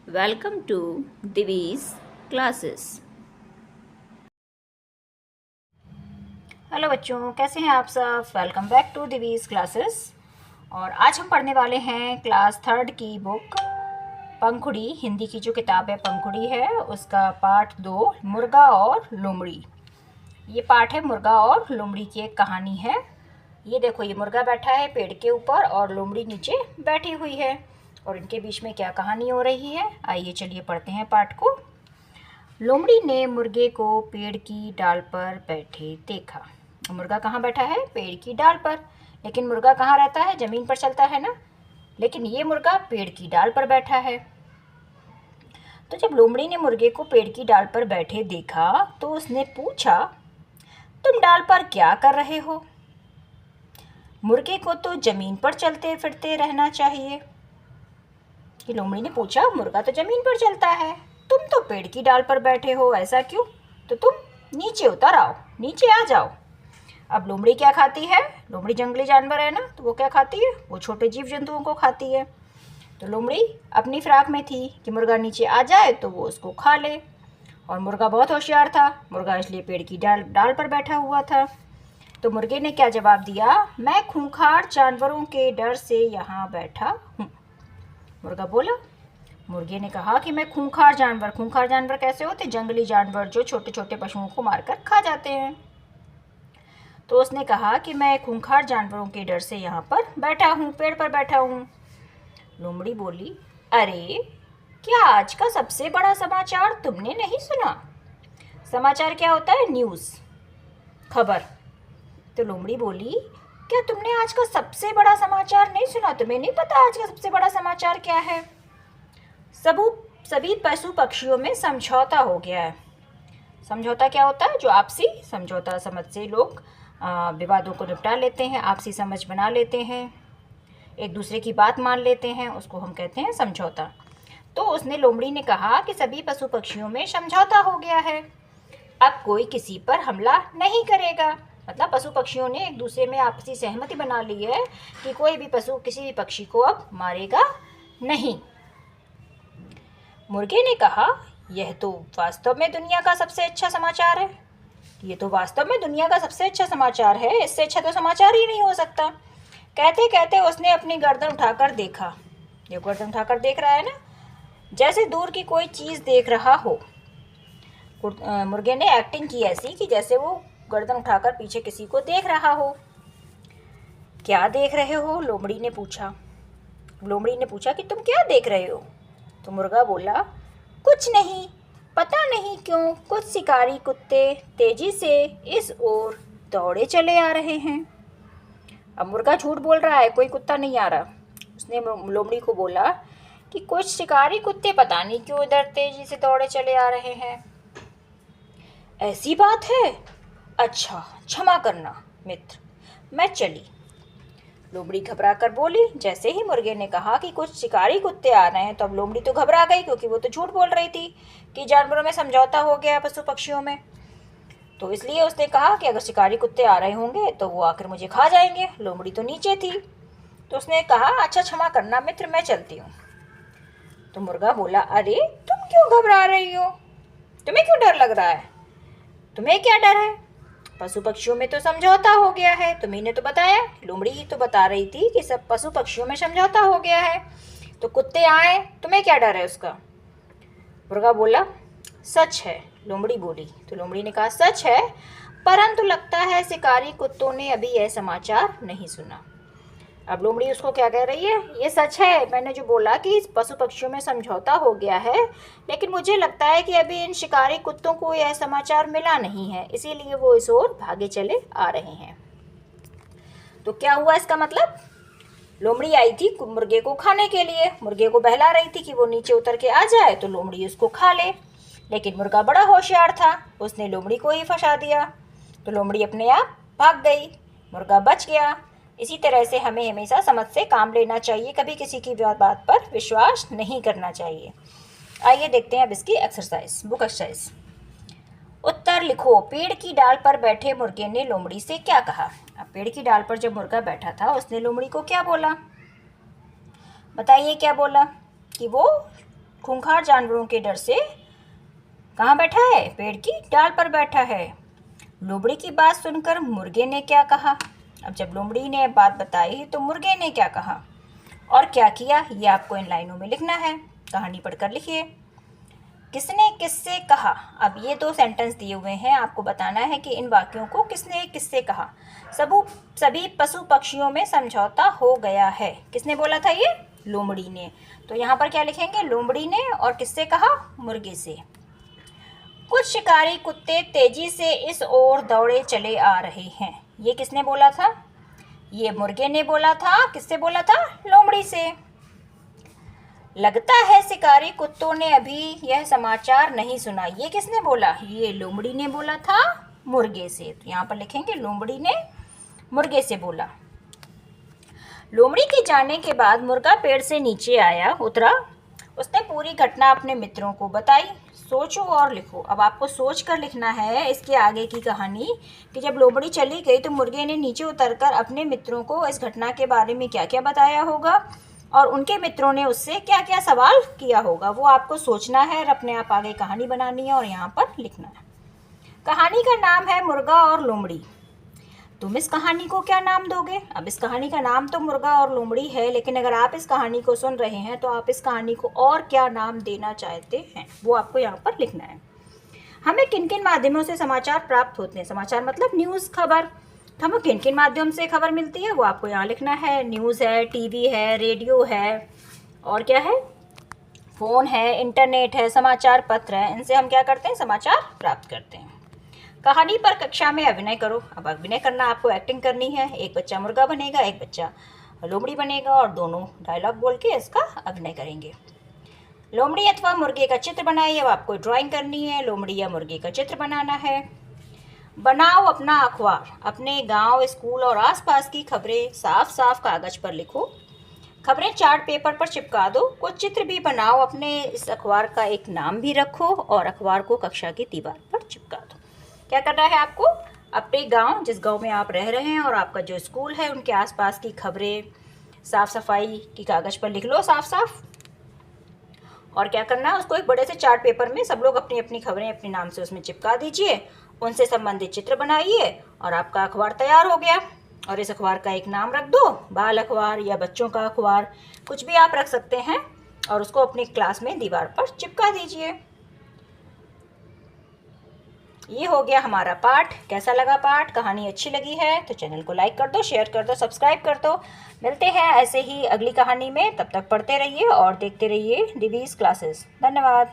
Welcome to Divi's classes. Hello बच्चों, कैसे हैं आप सब। वेलकम बैक टू दिवीज़ क्लासेस। और आज हम पढ़ने वाले हैं क्लास 3 की बुक पंखुड़ी। हिंदी की जो किताब है पंखुड़ी है, उसका पार्ट 2 मुर्गा और लोमड़ी। ये पार्ट है मुर्गा और लोमड़ी की एक कहानी है। ये देखो, ये मुर्गा बैठा है पेड़ के ऊपर और लोमड़ी नीचे बैठी हुई है और इनके बीच में क्या कहानी हो रही है, आइए चलिए पढ़ते हैं पार्ट को। लोमड़ी ने मुर्गे को पेड़ की डाल पर बैठे देखा। मुर्गा कहाँ बैठा है? पेड़ की डाल पर। लेकिन मुर्गा कहाँ रहता है? ज़मीन पर चलता है ना। लेकिन ये मुर्गा पेड़ की डाल पर बैठा है। तो जब लोमड़ी ने मुर्गे को पेड़ की डाल पर बैठे देखा तो उसने पूछा, तुम डाल पर क्या कर रहे हो? मुर्गे को तो ज़मीन पर चलते फिरते रहना चाहिए। लोमड़ी ने पूछा, मुर्गा तो ज़मीन पर चलता है, तुम तो पेड़ की डाल पर बैठे हो, ऐसा क्यों? तो तुम नीचे उतर आओ, नीचे आ जाओ। अब लोमड़ी क्या खाती है? लोमड़ी जंगली जानवर है ना, तो वो क्या खाती है? वो छोटे जीव जंतुओं को खाती है। तो लोमड़ी अपनी फिराक में थी कि मुर्गा नीचे आ जाए तो वो उसको खा ले। और मुर्गा बहुत होशियार था, मुर्गा इसलिए पेड़ की डाल पर बैठा हुआ था। तो मुर्गे ने क्या जवाब दिया? मैं खूंखार जानवरों के डर से यहाँ बैठा हूँ। मुर्गा बोला। मुर्गे ने कहा कि मैं खूंखार जानवर कैसे होते? जंगली जानवर जो छोटे छोटे पशुओं को मारकर खा जाते हैं। तो उसने कहा कि मैं खूंखार जानवरों के डर से यहाँ पर बैठा हूँ, पेड़ पर बैठा हूँ। लोमड़ी बोली, अरे क्या आज का सबसे बड़ा समाचार तुमने नहीं सुना? समाचार क्या होता है? न्यूज़, खबर। तो लोमड़ी बोली, क्या तुमने आज का सबसे बड़ा समाचार नहीं सुना? तुम्हें नहीं पता आज का सबसे बड़ा समाचार क्या है? सभी पशु पक्षियों में समझौता हो गया है। समझौता क्या होता है? जो आपसी समझौता समझ से लोग विवादों को निपटा लेते हैं, आपसी समझ बना लेते हैं, एक दूसरे की बात मान लेते हैं, उसको हम कहते हैं समझौता। तो उसने लोमड़ी ने कहा कि सभी पशु पक्षियों में समझौता हो गया है, अब कोई किसी पर हमला नहीं करेगा। मतलब पशु पक्षियों ने एक दूसरे में आपसी सहमति बना ली है कि कोई भी पशु किसी भी पक्षी को अब मारेगा नहीं। मुर्गे ने कहा, यह तो वास्तव में दुनिया का सबसे अच्छा समाचार है। ये तो वास्तव में दुनिया का सबसे अच्छा समाचार है, इससे अच्छा तो समाचार ही नहीं हो सकता। कहते कहते उसने अपनी गर्दन उठाकर देखा। ये गर्दन उठाकर देख रहा है ना, जैसे दूर की कोई चीज़ देख रहा हो। मुर्गे ने एक्टिंग की ऐसी कि जैसे वो गर्दन उठाकर पीछे किसी को देख रहा हो। क्या देख रहे हो? लोमड़ी ने पूछा। लोमड़ी ने पूछा कि तुम क्या देख रहे हो? तो मुर्गा बोला, कुछ नहीं, पता नहीं क्यों कुछ शिकारी कुत्ते तेजी से इस ओर दौड़े चले आ रहे हैं। अब मुर्गा झूठ बोल रहा है, कोई कुत्ता नहीं आ रहा। उसने लोमड़ी को बोला कि कुछ शिकारी कुत्ते पता नहीं क्यों इधर तेजी से दौड़े चले आ रहे हैं। ऐसी बात है? अच्छा, क्षमा करना मित्र, मैं चली। लोमड़ी घबरा कर बोली। जैसे ही मुर्गे ने कहा कि कुछ शिकारी कुत्ते आ रहे हैं तो अब लोमड़ी तो घबरा गई, क्योंकि वो तो झूठ बोल रही थी कि जानवरों में समझौता हो गया पशु पक्षियों में। तो इसलिए उसने कहा कि अगर शिकारी कुत्ते आ रहे होंगे तो वो आकर मुझे खा जाएंगे। लोमड़ी तो नीचे थी, तो उसने कहा, अच्छा क्षमा करना मित्र, मैं चलती हूँ। तो मुर्गा बोला, अरे तुम क्यों घबरा रही हो? तुम्हें क्यों डर लग रहा है? तुम्हें क्या डर है? पशु पक्षियों में तो समझौता हो गया है, तुम्ही ने तो बताया। लोमड़ी ही तो बता रही थी कि सब पशु पक्षियों में समझौता हो गया है, तो कुत्ते आए, तुम्हें क्या डर है उसका? मुर्गा बोला, सच है। लोमड़ी बोली। तो लोमड़ी ने कहा, सच है, परंतु लगता है शिकारी कुत्तों ने अभी यह समाचार नहीं सुना। अब लोमड़ी उसको क्या कह रही है? ये सच है, मैंने जो बोला कि इस पशु पक्षियों में समझौता हो गया है, लेकिन मुझे लगता है कि अभी इन शिकारी कुत्तों को यह समाचार मिला नहीं है, इसीलिए वो इस ओर भागे चले आ रहे हैं। तो क्या हुआ इसका मतलब? लोमड़ी आई थी मुर्गे को खाने के लिए, मुर्गे को बहला रही थी कि वो नीचे उतर के आ जाए तो लोमड़ी उसको खा ले। लेकिन मुर्गा बड़ा होशियार था, उसने लोमड़ी को ही फंसा दिया। तो लोमड़ी अपने आप भाग गई, मुर्गा बच गया। इसी तरह से हमें हमेशा समझ से काम लेना चाहिए, कभी किसी की बात पर विश्वास नहीं करना चाहिए। आइए देखते हैं अब इसकी एक्सरसाइज, बुक एक्सरसाइज। उत्तर लिखो। पेड़ की डाल पर बैठे मुर्गे ने लोमड़ी से क्या कहा? अब पेड़ की डाल पर जब मुर्गा बैठा था उसने लोमड़ी को क्या बोला? बताइए क्या बोला? कि वो खूंखार जानवरों के डर से कहाँ बैठा है? पेड़ की डाल पर बैठा है। लोमड़ी की बात सुनकर मुर्गे ने क्या कहा? अब जब लोमड़ी ने बात बताई तो मुर्गे ने क्या कहा और क्या किया, ये आपको इन लाइनों में लिखना है। कहानी पढ़कर लिखिए। किसने किससे कहा? अब ये 2 सेंटेंस दिए हुए हैं, आपको बताना है कि इन वाक्यों को किसने किससे कहा। सभी पशु पक्षियों में समझौता हो गया है। किसने बोला था ये? लोमड़ी ने। तो यहाँ पर क्या लिखेंगे? लोमड़ी ने। और किससे कहा? मुर्गे से। कुछ शिकारी कुत्ते तेजी से इस ओर दौड़े चले आ रहे हैं। ये किसने बोला था? ये मुर्गे ने बोला था। किससे बोला था? लोमड़ी से। लगता है शिकारी कुत्तों ने अभी यह समाचार नहीं सुना। ये किसने बोला? ये लोमड़ी ने बोला था मुर्गे से। तो यहाँ पर लिखेंगे लोमड़ी ने मुर्गे से बोला। लोमड़ी के जाने के बाद मुर्गा पेड़ से नीचे उतरा। उसने पूरी घटना अपने मित्रों को बताई। सोचो और लिखो। अब आपको सोच कर लिखना है इसके आगे की कहानी कि जब लोमड़ी चली गई तो मुर्गे ने नीचे उतरकर अपने मित्रों को इस घटना के बारे में क्या क्या बताया होगा और उनके मित्रों ने उससे क्या क्या सवाल किया होगा। वो आपको सोचना है और अपने आप आगे कहानी बनानी है और यहाँ पर लिखना है। कहानी का नाम है मुर्गा और लोमड़ी। तुम इस कहानी को क्या नाम दोगे? अब इस कहानी का नाम तो मुर्गा और लोमड़ी है, लेकिन अगर आप इस कहानी को सुन रहे हैं तो आप इस कहानी को और क्या नाम देना चाहते हैं वो आपको यहाँ पर लिखना है। हमें किन किन माध्यमों से समाचार प्राप्त होते हैं? समाचार मतलब न्यूज़, खबर। तो हमें किन किन माध्यम से खबर मिलती है वो आपको यहाँ लिखना है। न्यूज़ है, टीवी है, रेडियो है, और क्या है? फ़ोन है, इंटरनेट है, समाचार पत्र है। इनसे हम क्या करते हैं? समाचार प्राप्त करते हैं। कहानी पर कक्षा में अभिनय करो। अब अभिनय करना, आपको एक्टिंग करनी है। एक बच्चा मुर्गा बनेगा, एक बच्चा लोमड़ी बनेगा और दोनों डायलॉग बोल के इसका अभिनय करेंगे। लोमड़ी अथवा मुर्गे का चित्र बनाइए। अब आपको ड्राइंग करनी है, लोमड़ी या मुर्गे का चित्र बनाना है। बनाओ अपना अखबार। अपने गांव, स्कूल और आसपास की खबरें साफ साफ कागज पर लिखो। खबरें चार्ट पेपर पर चिपका दो। कुछ चित्र भी बनाओ। अपने इस अखबार का एक नाम भी रखो और अखबार को कक्षा की दीवार पर चिपका दो। क्या करना है आपको? अपने गांव, जिस गांव में आप रह रहे हैं, और आपका जो स्कूल है, उनके आसपास की खबरें साफ सफाई की कागज़ पर लिख लो साफ साफ। और क्या करना है? उसको एक बड़े से चार्ट पेपर में सब लोग अपनी अपनी खबरें अपने नाम से उसमें चिपका दीजिए। उनसे संबंधित चित्र बनाइए और आपका अखबार तैयार हो गया। और इस अखबार का एक नाम रख दो, बाल अखबार या बच्चों का अखबार, कुछ भी आप रख सकते हैं। और उसको अपनी क्लास में दीवार पर चिपका दीजिए। ये हो गया हमारा पाठ। कैसा लगा पाठ? कहानी अच्छी लगी है तो चैनल को लाइक कर दो, शेयर कर दो, सब्सक्राइब कर दो। मिलते हैं ऐसे ही अगली कहानी में। तब तक पढ़ते रहिए और देखते रहिए दिवीज़ क्लासेस। धन्यवाद।